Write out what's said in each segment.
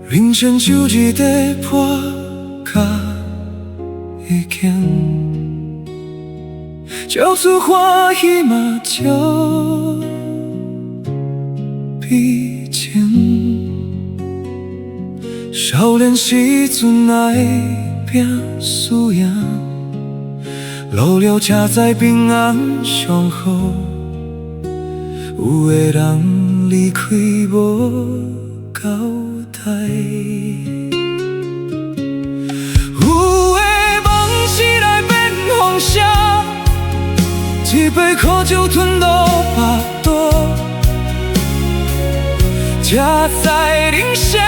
人生就一个破甲的剑，交出欢喜嘛照比前。少年时阵爱拼输赢，老了才知平安上好。有的人离开无交代，有的梦醒来变风声，一杯苦酒吞落巴肚，才知人生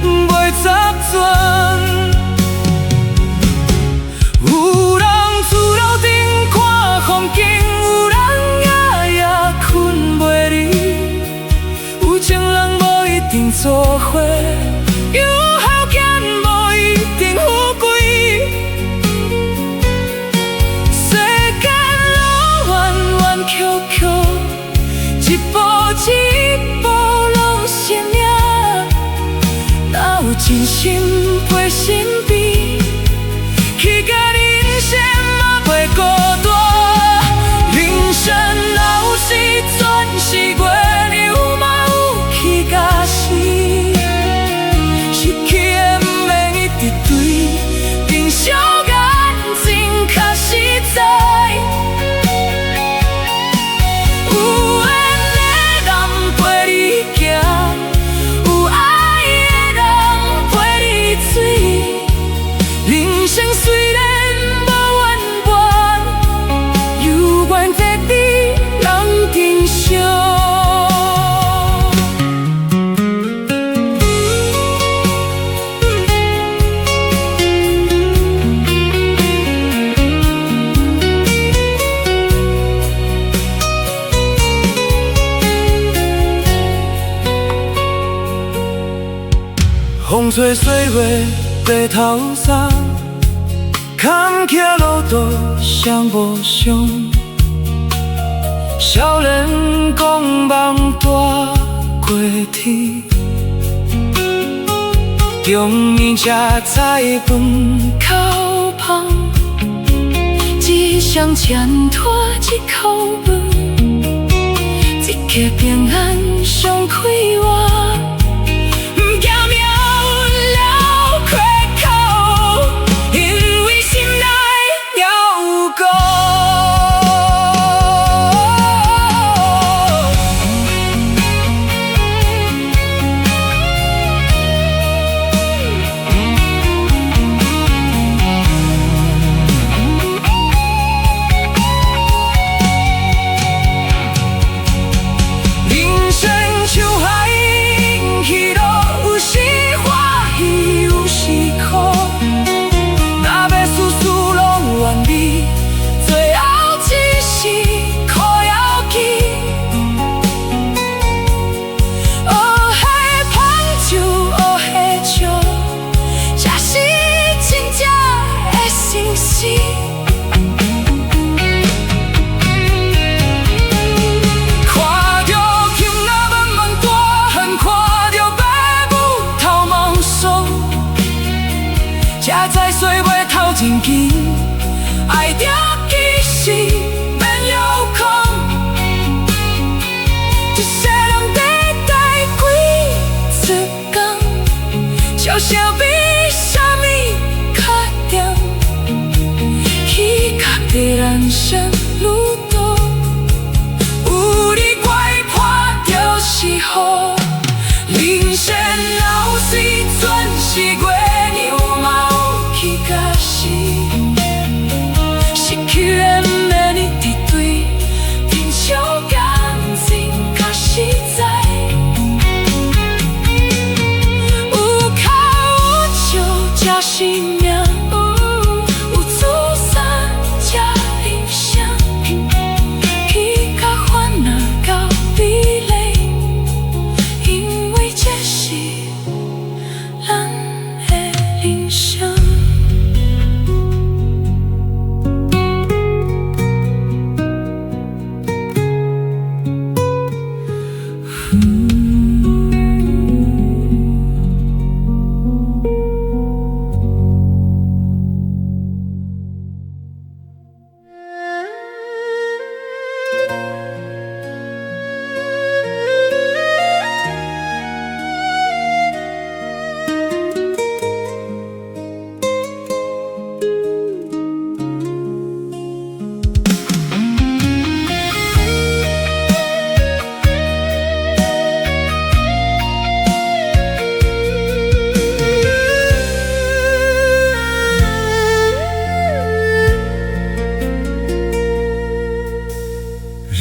袂杂转。有人厝楼顶看风景，有人夜夜困袂离，有情人无一定做伙，有孝囝无一定富贵。世间路弯弯曲曲，一步一步拢是命，哪有真心陪身边，去甲人生嘛袂孤单。人生有时全是月亮嘛有起甲死，失去的不免一直追，珍惜眼睛较实在。有缘的人陪你行，有爱的人陪你醉。人生虽然无圆满，有缘在你人珍惜。风吹岁月白头苍，坎坷路途谁无伤？少年讲梦大过天，中年才知饭口芳，一双牵拖一口饭，一刻平安上快活。像海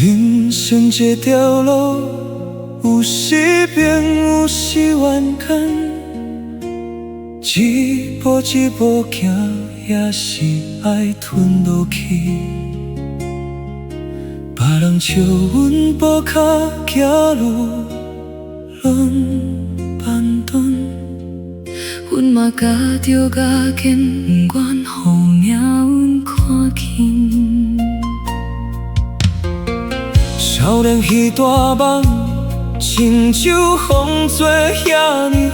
人生这条路，有时平，有时弯坎，一步一步行，也是爱吞落去。别人笑阮步脚走路乱板凳，阮嘛加着加减，不愿予命运看轻。少年彼大梦，亲像风做遐尼远。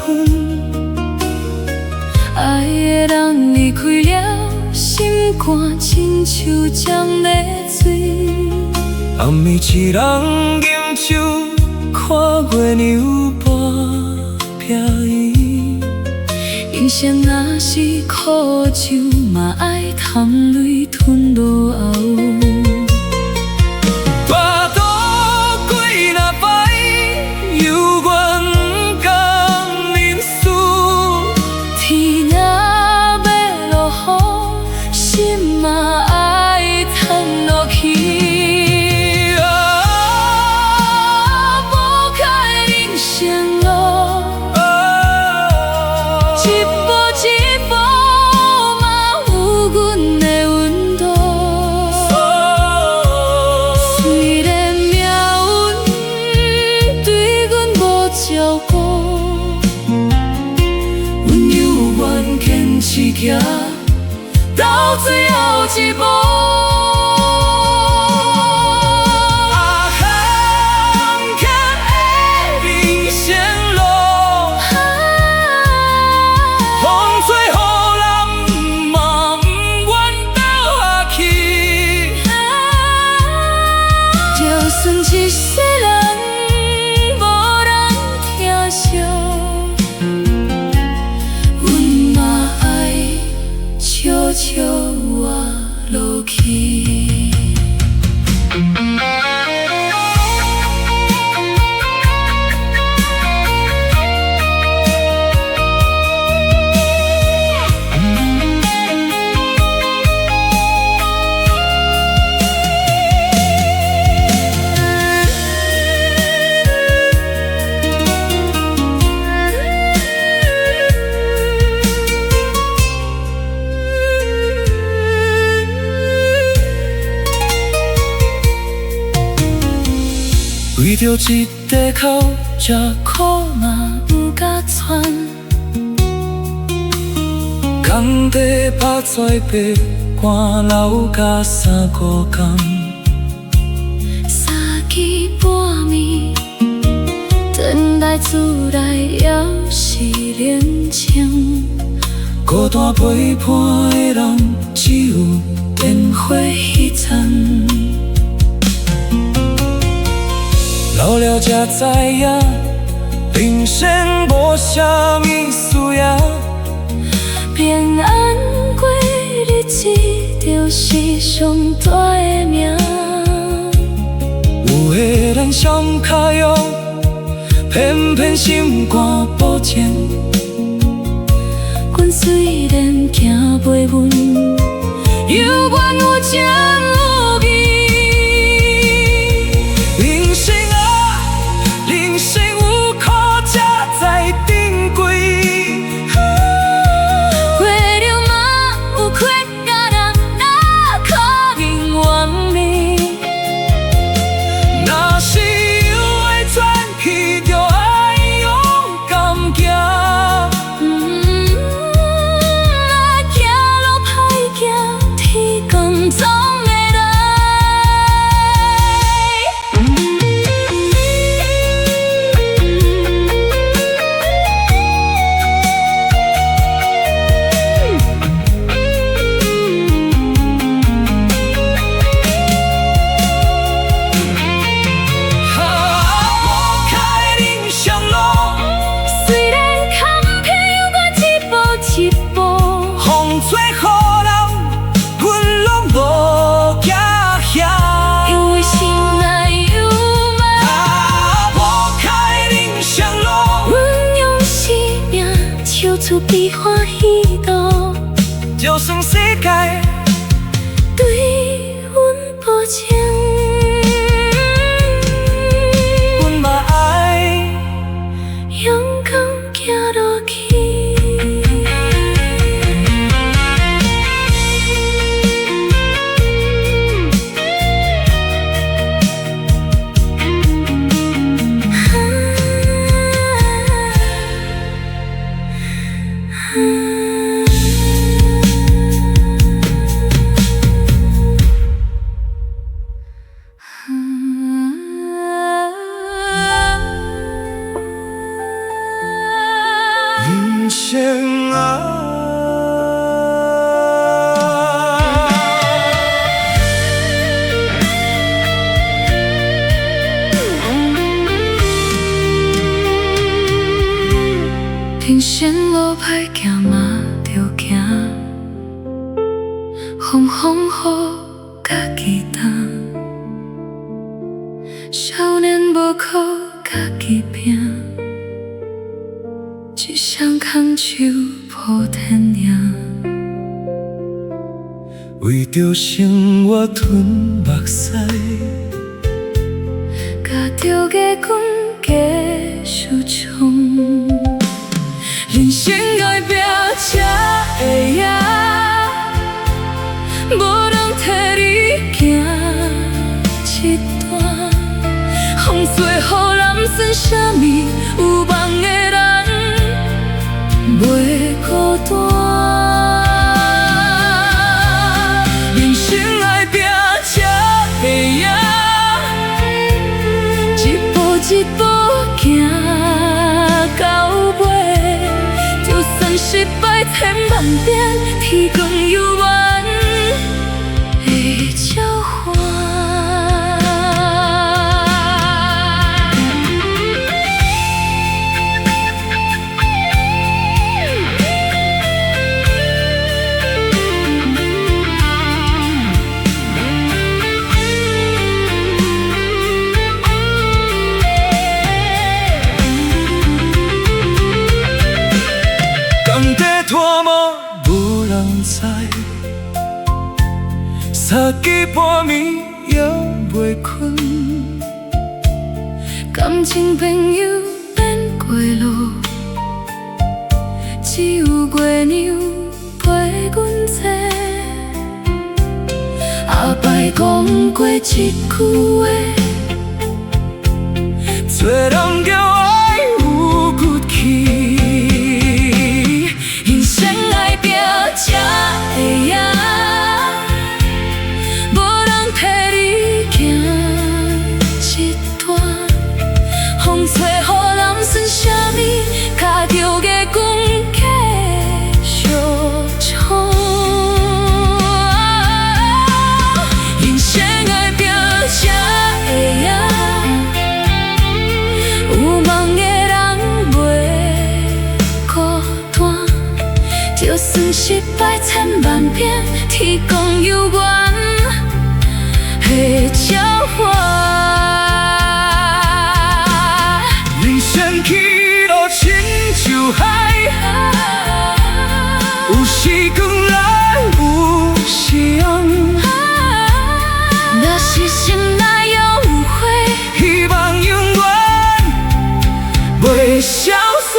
爱的人离开了，心肝亲像江的水。暗暝一人吟酒，看月亮跋飘伊。人生若是苦酒，嘛爱含泪吞落喉。跋倒几若摆，犹原甘认输。天若要落雨，心嘛爱吞落去。到最后一步，坎坷的人生路，风吹雨淋嘛不愿倒下去。就算一世人无人疼惜。悄悄活落去。为着一块口，吃苦嘛不敢喘。工地打水白，汗流甲三个工。三更半暝，转来厝内还是连情。孤单陪伴的人，只有电火彼餐。老了才知影，人生无啥物需要。平安过日子，就是上大的命。有的人伤脚痒，偏偏心肝不正。阮虽然行袂稳，犹原有情有义。人生有苦才在珍贵，月亮嘛有缺甲人，哪可能完美？若是有的传奇，就爱勇敢行。行路歹行，天公总会来。出比欢喜度，就算世界对阮无情。该行嘛着行，风风雨甲己担，少年无靠家己拼，一双空手抱天涯。为着生活吞目屎，甲着牙根继续冲，人生爱拼才会赢，无人替你行一段。风吹雨淋算啥物？有梦的人袂孤单。人生爱拼才会赢，一步一步行到尾，就算失败千万遍，天公有缘会交还。工地拖磨无人知，三更半暝也袂困。感情朋友免过路，只有月娘陪阮坐。阿伯讲过一句话，做人叫爱有骨气。才会赢，无人替你行一段。风吹雨淋算啥物？脚着牙根继续冲。人生爱拼才会赢，有梦的人袂孤单。就算失败千万遍，天公有缘会交还。人生去路亲像海，有时光来，有时红。若是心内有悔，希望永远袂消散。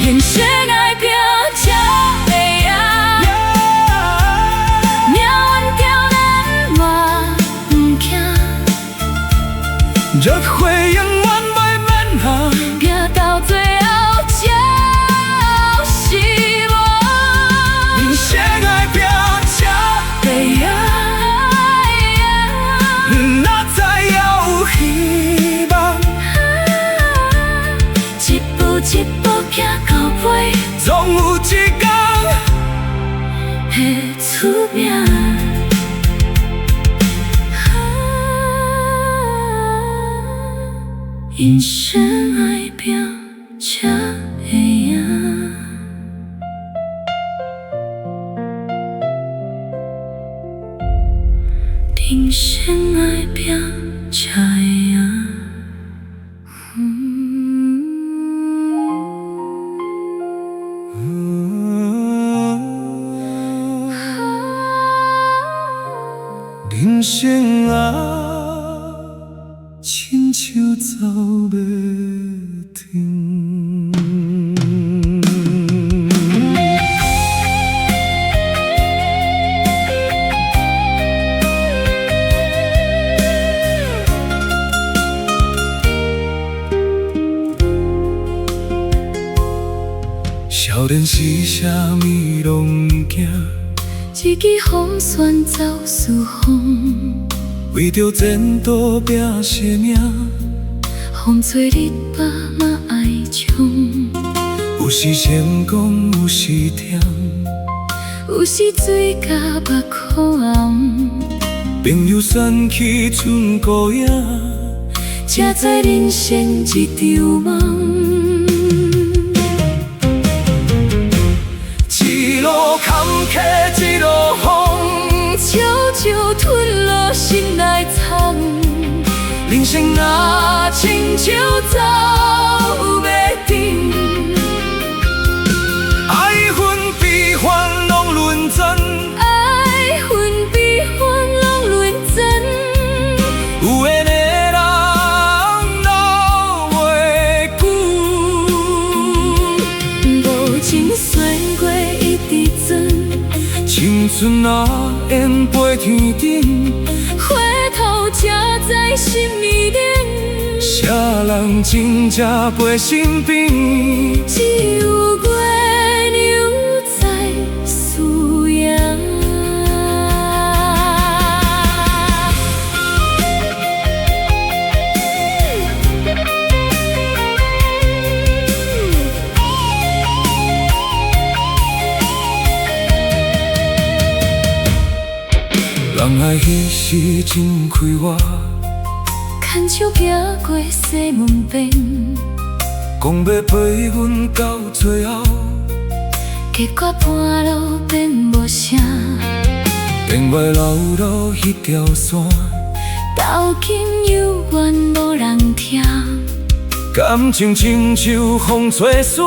人生爱拼才会赢，命运刁难嘛不惊，热火永远袂免行，拼到最后才是无。人生爱拼才会赢，哪知有希望，一步一步行到尾，总有一天会出名。人生爱拼才会赢，人生爱拼才会赢。人生啊，亲像走马灯。少年时啥物拢毋惊，一支风旋走四方，为着前途拼生命，风吹日白嘛爱冲，有时成功，有时甜，有时水甲目眶红。朋友选去剩孤影，才知人生一场梦。一路坎坷一路风，笑酒吞落心内藏。人生若亲像走马灯，爱恨悲欢拢轮转，爱恨悲欢拢轮转。有缘的人留袂久，无情岁月一直转，青春若烟飞天顶，回头才知心已冷。啥人真正陪身边？只有月亮在思念。人爱彼时真开我，牵手行过西门边，讲要陪阮到最后，结果半路变无声。天外流落迄条线，到今犹原无人听。感情亲像风吹散，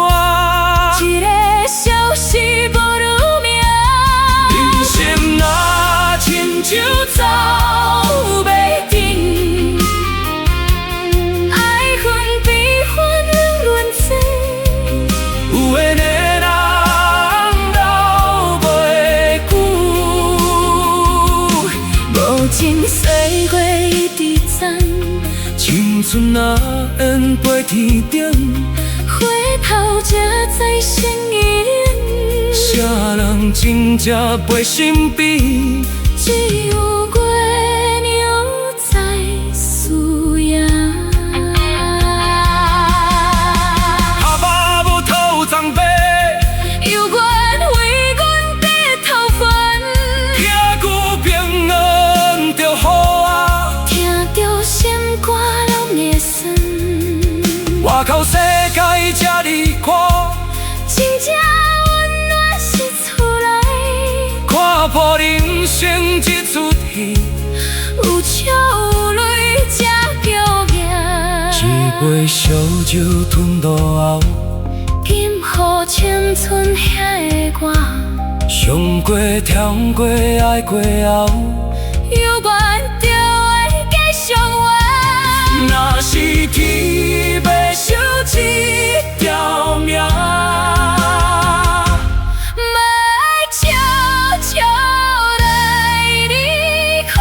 一个消息无如命。人生若亲像走马灯，爱恨悲欢拢轮转。有缘的人留袂久，无情岁月一直转，青春若烟飞天顶，回头才知心已冷。啥人真正陪身边？只有月亮在思念。阿爸无头鬃白，有缘为阮白头发，听句平安就好啊。听着心肝拢会酸。外口世界这离阔，真正温暖是厝内，看破人生这出戏，有笑有泪才叫命。一杯烧酒吞肚后，今予青春遐的歌，伤过痛过爱过后，犹原着会继续活。若是天要收一条命，莫悄悄来离开。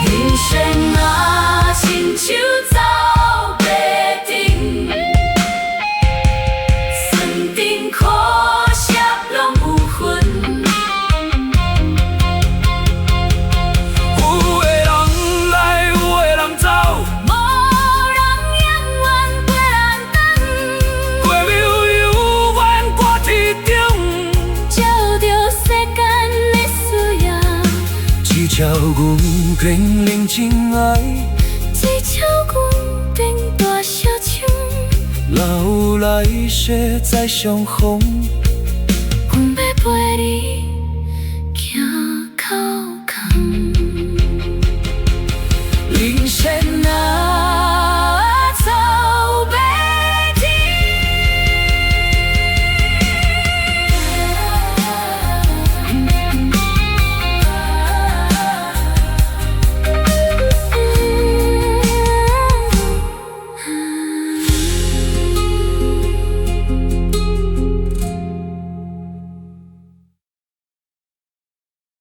人生啊，亲像走马灯，酸甜苦涩拢有份。有的人来，有的人走，无人永远陪人等，过mil犹原挂天顶，照着世间的需要，只照阮坚认真爱，只照阮变大小唱。若有来世再相逢，阮要陪你